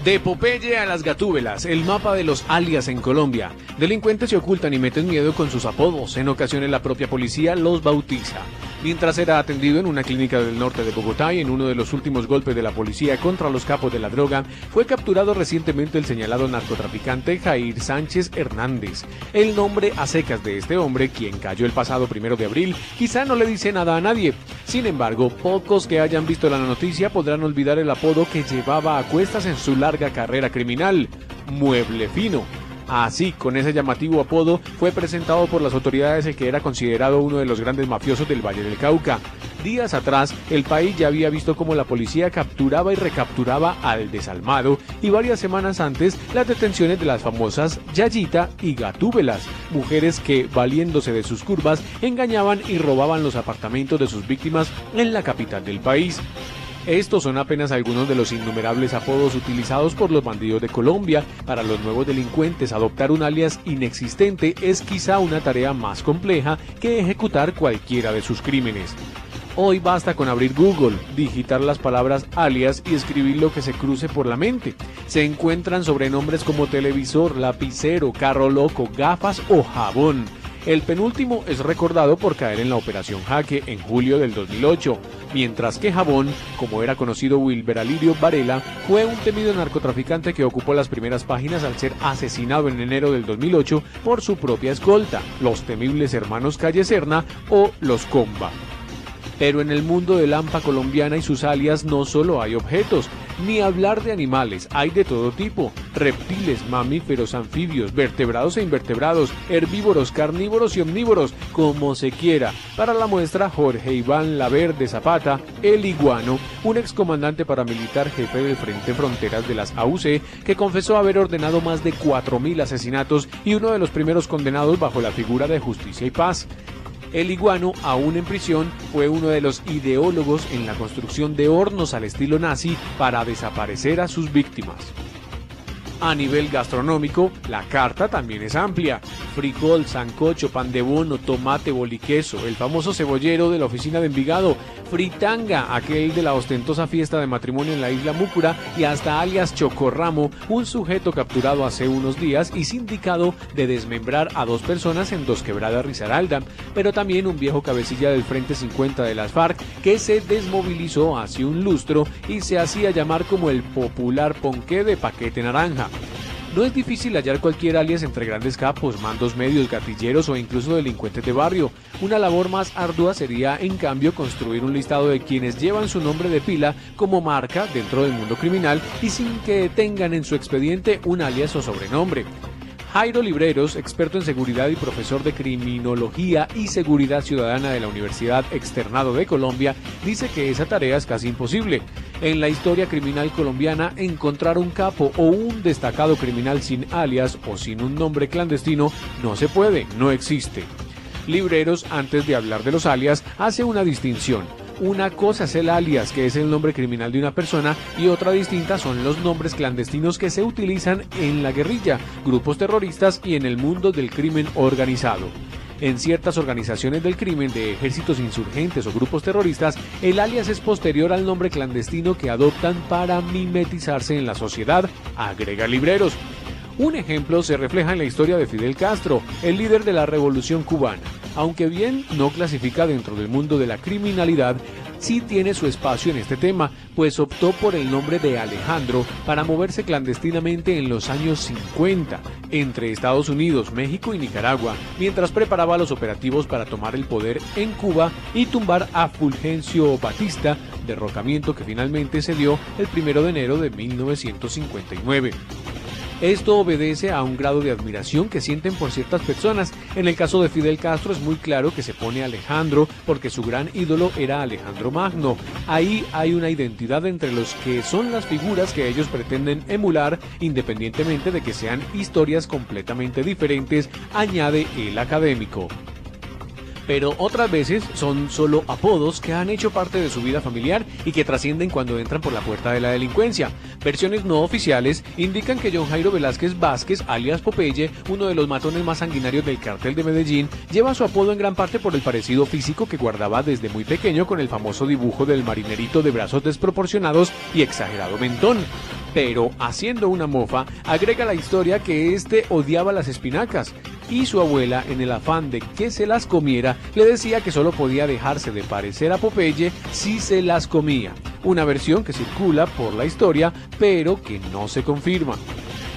De Popeye a las Gatúbelas, el mapa de los alias en Colombia. Delincuentes se ocultan y meten miedo con sus apodos. En ocasiones la propia policía los bautiza. Mientras era atendido en una clínica del norte de Bogotá y en uno de los últimos golpes de la policía contra los capos de la droga, fue capturado recientemente el señalado narcotraficante Jair Sánchez Hernández. El nombre a secas de este hombre, quien cayó el pasado 1 de abril, quizá no le dice nada a nadie. Sin embargo, pocos que hayan visto la noticia podrán olvidar el apodo que llevaba a cuestas en su larga carrera criminal: Mueble Fino. Así, con ese llamativo apodo, fue presentado por las autoridades el que era considerado uno de los grandes mafiosos del Valle del Cauca. Días atrás, el país ya había visto cómo la policía capturaba y recapturaba al desalmado, y varias semanas antes, las detenciones de las famosas Yayita y Gatúbelas, mujeres que, valiéndose de sus curvas, engañaban y robaban los apartamentos de sus víctimas en la capital del país. Estos son apenas algunos de los innumerables apodos utilizados por los bandidos de Colombia. Para los nuevos delincuentes, adoptar un alias inexistente es quizá una tarea más compleja que ejecutar cualquiera de sus crímenes. Hoy basta con abrir Google, digitar las palabras alias y escribir lo que se cruce por la mente. Se encuentran sobrenombres como televisor, lapicero, carro loco, gafas o jabón. El penúltimo es recordado por caer en la Operación Jaque en julio del 2008, mientras que Jabón, como era conocido Wilber Alirio Varela, fue un temido narcotraficante que ocupó las primeras páginas al ser asesinado en enero del 2008 por su propia escolta, los temibles hermanos Calle Serna o los Comba. Pero en el mundo del AMPA colombiana y sus alias no solo hay objetos, ni hablar de animales, hay de todo tipo: reptiles, mamíferos, anfibios, vertebrados e invertebrados, herbívoros, carnívoros y omnívoros, como se quiera. Para la muestra, Jorge Iván Laverde Zapata, el Iguano, un excomandante paramilitar jefe del Frente Fronteras de las AUC, que confesó haber ordenado más de 4.000 asesinatos y uno de los primeros condenados bajo la figura de Justicia y Paz. El Iguano, aún en prisión, fue uno de los ideólogos en la construcción de hornos al estilo nazi para desaparecer a sus víctimas. A nivel gastronómico, la carta también es amplia: frijol, sancocho, pan de bono, tomate, boliqueso, el famoso cebollero de la oficina de Envigado, fritanga, aquel de la ostentosa fiesta de matrimonio en la isla Múcura, y hasta alias Chocorramo, un sujeto capturado hace unos días y sindicado de desmembrar a 2 personas en Dos Quebradas, Risaralda, pero también un viejo cabecilla del Frente 50 de las FARC que se desmovilizó hace un lustro y se hacía llamar como el popular Ponqué de Paquete Naranja. No es difícil hallar cualquier alias entre grandes capos, mandos medios, gatilleros o incluso delincuentes de barrio. Una labor más ardua sería, en cambio, construir un listado de quienes llevan su nombre de pila como marca dentro del mundo criminal y sin que tengan en su expediente un alias o sobrenombre. Jairo Libreros, experto en seguridad y profesor de Criminología y Seguridad Ciudadana de la Universidad Externado de Colombia, dice que esa tarea es casi imposible. En la historia criminal colombiana, encontrar un capo o un destacado criminal sin alias o sin un nombre clandestino no se puede, no existe. Libreros, antes de hablar de los alias, hace una distinción. Una cosa es el alias, que es el nombre criminal de una persona, y otra distinta son los nombres clandestinos que se utilizan en la guerrilla, grupos terroristas y en el mundo del crimen organizado. En ciertas organizaciones del crimen, de ejércitos insurgentes o grupos terroristas, el alias es posterior al nombre clandestino que adoptan para mimetizarse en la sociedad, agrega Libreros. Un ejemplo se refleja en la historia de Fidel Castro, el líder de la Revolución Cubana. Aunque bien no clasifica dentro del mundo de la criminalidad, sí tiene su espacio en este tema, pues optó por el nombre de Alejandro para moverse clandestinamente en los años 50, entre Estados Unidos, México y Nicaragua, mientras preparaba los operativos para tomar el poder en Cuba y tumbar a Fulgencio Batista, derrocamiento que finalmente se dio el 1 de enero de 1959. Esto obedece a un grado de admiración que sienten por ciertas personas. En el caso de Fidel Castro es muy claro que se pone Alejandro porque su gran ídolo era Alejandro Magno. Ahí hay una identidad entre los que son las figuras que ellos pretenden emular, independientemente de que sean historias completamente diferentes, añade el académico. Pero otras veces son solo apodos que han hecho parte de su vida familiar y que trascienden cuando entran por la puerta de la delincuencia. Versiones no oficiales indican que John Jairo Velázquez Vázquez, alias Popeye, uno de los matones más sanguinarios del cartel de Medellín, lleva su apodo en gran parte por el parecido físico que guardaba desde muy pequeño con el famoso dibujo del marinerito de brazos desproporcionados y exagerado mentón. Pero, haciendo una mofa, agrega la historia que este odiaba las espinacas y su abuela, en el afán de que se las comiera, le decía que solo podía dejarse de parecer a Popeye si se las comía. Una versión que circula por la historia, pero que no se confirma.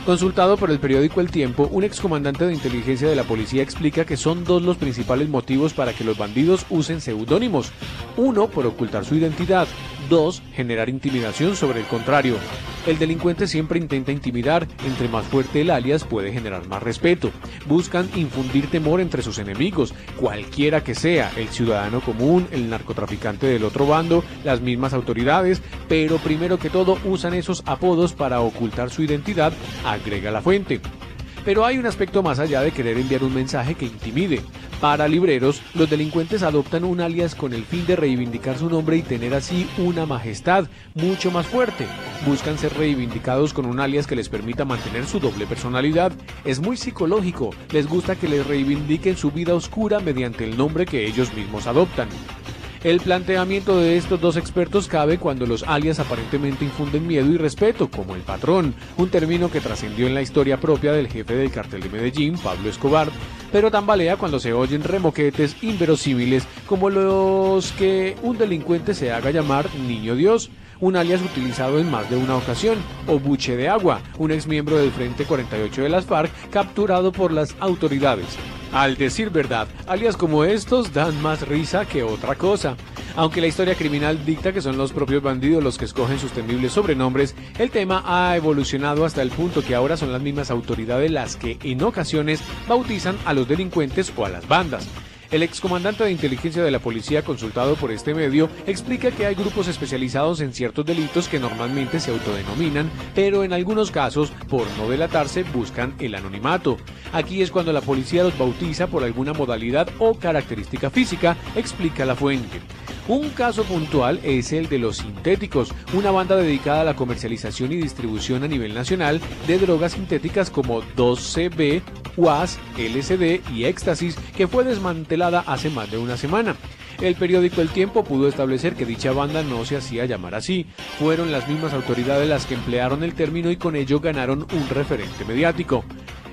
Consultado por el periódico El Tiempo, un excomandante de inteligencia de la policía explica que son dos los principales motivos para que los bandidos usen seudónimos. Uno, por ocultar su identidad. Dos, generar intimidación sobre el contrario. El delincuente siempre intenta intimidar, entre más fuerte el alias puede generar más respeto. Buscan infundir temor entre sus enemigos, cualquiera que sea, el ciudadano común, el narcotraficante del otro bando, las mismas autoridades, pero primero que todo usan esos apodos para ocultar su identidad, agrega la fuente. Pero hay un aspecto más allá de querer enviar un mensaje que intimide. Para libreros, los delincuentes adoptan un alias con el fin de reivindicar su nombre y tener así una majestad mucho más fuerte. Buscan ser reivindicados con un alias que les permita mantener su doble personalidad. Es muy psicológico, les gusta que les reivindiquen su vida oscura mediante el nombre que ellos mismos adoptan. El planteamiento de estos dos expertos cabe cuando los alias aparentemente infunden miedo y respeto, como el patrón, un término que trascendió en la historia propia del jefe del cartel de Medellín, Pablo Escobar, pero tambalea cuando se oyen remoquetes inverosímiles como los que un delincuente se haga llamar Niño Dios, un alias utilizado en más de una ocasión, o Buche de Agua, un exmiembro del Frente 48 de las FARC capturado por las autoridades. Al decir verdad, alias como estos dan más risa que otra cosa. Aunque la historia criminal dicta que son los propios bandidos los que escogen sus temibles sobrenombres, el tema ha evolucionado hasta el punto que ahora son las mismas autoridades las que en ocasiones bautizan a los delincuentes o a las bandas. El excomandante de inteligencia de la policía, consultado por este medio, explica que hay grupos especializados en ciertos delitos que normalmente se autodenominan, pero en algunos casos, por no delatarse, buscan el anonimato. Aquí es cuando la policía los bautiza por alguna modalidad o característica física, explica la fuente. Un caso puntual es el de los sintéticos, una banda dedicada a la comercialización y distribución a nivel nacional de drogas sintéticas como 2CB, UAS, LSD y éxtasis, que fue desmantelada hace más de una semana. El periódico El Tiempo pudo establecer que dicha banda no se hacía llamar así. Fueron las mismas autoridades las que emplearon el término y con ello ganaron un referente mediático.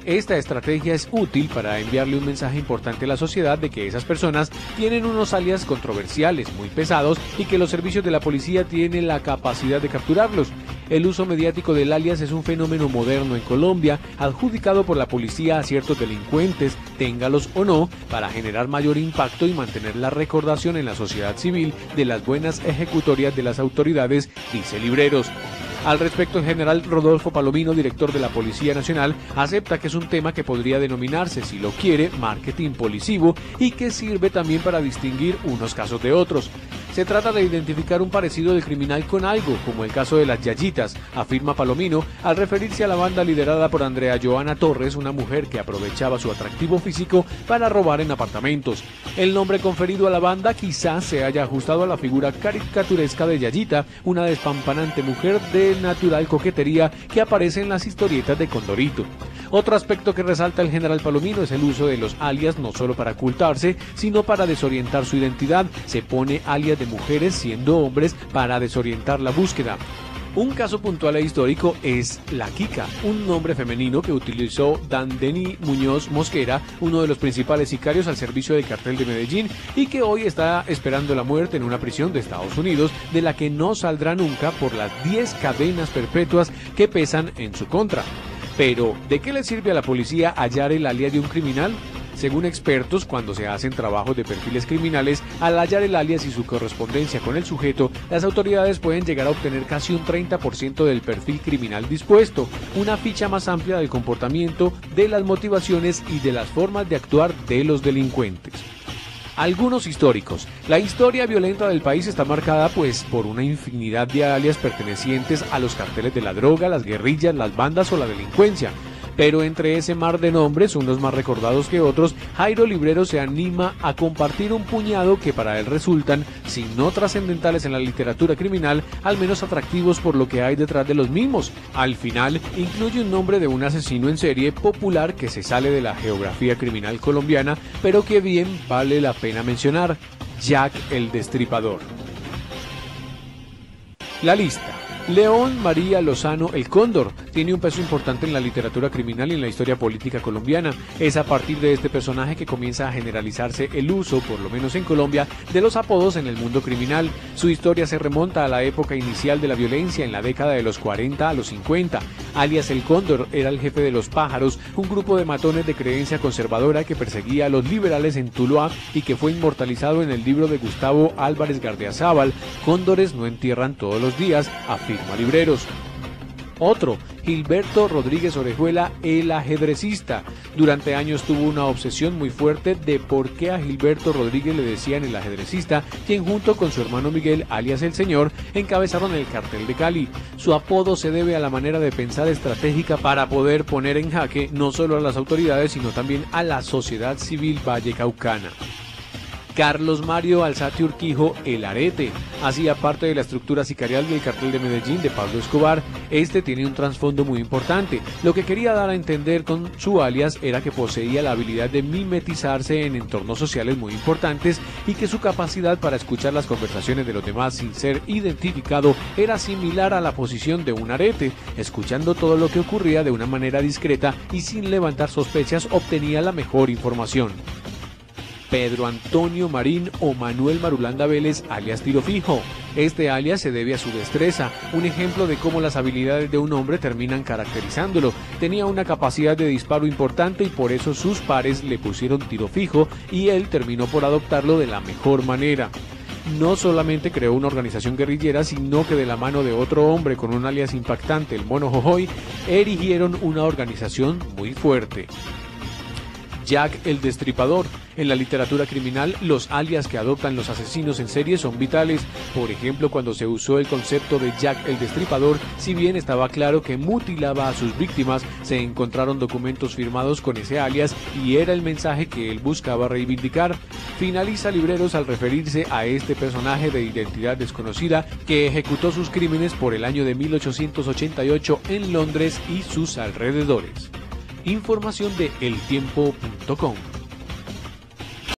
Esta estrategia es útil para enviarle un mensaje importante a la sociedad de que esas personas tienen unos alias controversiales, muy pesados, y que los servicios de la policía tienen la capacidad de capturarlos. El uso mediático del alias es un fenómeno moderno en Colombia, adjudicado por la policía a ciertos delincuentes, téngalos o no, para generar mayor impacto y mantener la recordación en la sociedad civil de las buenas ejecutorias de las autoridades, dice Libreros. Al respecto, el general Rodolfo Palomino, director de la Policía Nacional, acepta que es un tema que podría denominarse, si lo quiere, marketing policivo y que sirve también para distinguir unos casos de otros. Se trata de identificar un parecido del criminal con algo, como el caso de las Yayitas, afirma Palomino, al referirse a la banda liderada por Andrea Joana Torres, una mujer que aprovechaba su atractivo físico para robar en apartamentos. El nombre conferido a la banda quizás se haya ajustado a la figura caricaturesca de Yayita, una despampanante mujer de natural coquetería que aparece en las historietas de Condorito. Otro aspecto que resalta el general Palomino es el uso de los alias no solo para ocultarse, sino para desorientar su identidad. Se pone alias de mujeres siendo hombres para desorientar la búsqueda. Un caso puntual e histórico es La Kika, un nombre femenino que utilizó Dandeni Muñoz Mosquera, uno de los principales sicarios al servicio del cartel de Medellín y que hoy está esperando la muerte en una prisión de Estados Unidos, de la que no saldrá nunca por las 10 cadenas perpetuas que pesan en su contra. Pero, ¿de qué le sirve a la policía hallar el alias de un criminal? Según expertos, cuando se hacen trabajos de perfiles criminales, al hallar el alias y su correspondencia con el sujeto, las autoridades pueden llegar a obtener casi un 30% del perfil criminal dispuesto, una ficha más amplia del comportamiento, de las motivaciones y de las formas de actuar de los delincuentes. Algunos históricos. La historia violenta del país está marcada por una infinidad de alias pertenecientes a los carteles de la droga, las guerrillas, las bandas o la delincuencia. Pero entre ese mar de nombres, unos más recordados que otros, Jairo Librero se anima a compartir un puñado que para él resultan, si no trascendentales en la literatura criminal, al menos atractivos por lo que hay detrás de los mismos. Al final, incluye un nombre de un asesino en serie popular que se sale de la geografía criminal colombiana, pero que bien vale la pena mencionar: Jack el Destripador. La lista. León María Lozano el Cóndor tiene un peso importante en la literatura criminal y en la historia política colombiana. Es a partir de este personaje que comienza a generalizarse el uso, por lo menos en Colombia, de los apodos en el mundo criminal. Su historia se remonta a la época inicial de la violencia en la década de los 40 a los 50. Alias el Cóndor era el jefe de los Pájaros, un grupo de matones de creencia conservadora que perseguía a los liberales en Tuluá y que fue inmortalizado en el libro de Gustavo Álvarez Gardiazabal, Cóndores no entierran todos los días, afirma Libreros. Otro, Gilberto Rodríguez Orejuela, el ajedrecista. Durante años tuvo una obsesión muy fuerte de por qué a Gilberto Rodríguez le decían el ajedrecista, quien junto con su hermano Miguel, alias el Señor, encabezaron el cartel de Cali. Su apodo se debe a la manera de pensar estratégica para poder poner en jaque no solo a las autoridades, sino también a la sociedad civil vallecaucana. Carlos Mario Alzate Urquijo, el Arete, hacía parte de la estructura sicarial del cartel de Medellín de Pablo Escobar. Este tiene un trasfondo muy importante. Lo que quería dar a entender con su alias era que poseía la habilidad de mimetizarse en entornos sociales muy importantes y que su capacidad para escuchar las conversaciones de los demás sin ser identificado era similar a la posición de un arete. Escuchando todo lo que ocurría de una manera discreta y sin levantar sospechas, obtenía la mejor información. Pedro Antonio Marín o Manuel Marulanda Vélez, alias Tiro Fijo. Este alias se debe a su destreza, un ejemplo de cómo las habilidades de un hombre terminan caracterizándolo. Tenía una capacidad de disparo importante y por eso sus pares le pusieron Tiro Fijo y él terminó por adoptarlo de la mejor manera. No solamente creó una organización guerrillera, sino que de la mano de otro hombre con un alias impactante, el Mono Jojoy, erigieron una organización muy fuerte. Jack el Destripador. En la literatura criminal, los alias que adoptan los asesinos en serie son vitales. Por ejemplo, cuando se usó el concepto de Jack el Destripador, si bien estaba claro que mutilaba a sus víctimas, se encontraron documentos firmados con ese alias y era el mensaje que él buscaba reivindicar. Finaliza Libreros al referirse a este personaje de identidad desconocida que ejecutó sus crímenes por el año de 1888 en Londres y sus alrededores. Información de eltiempo.com.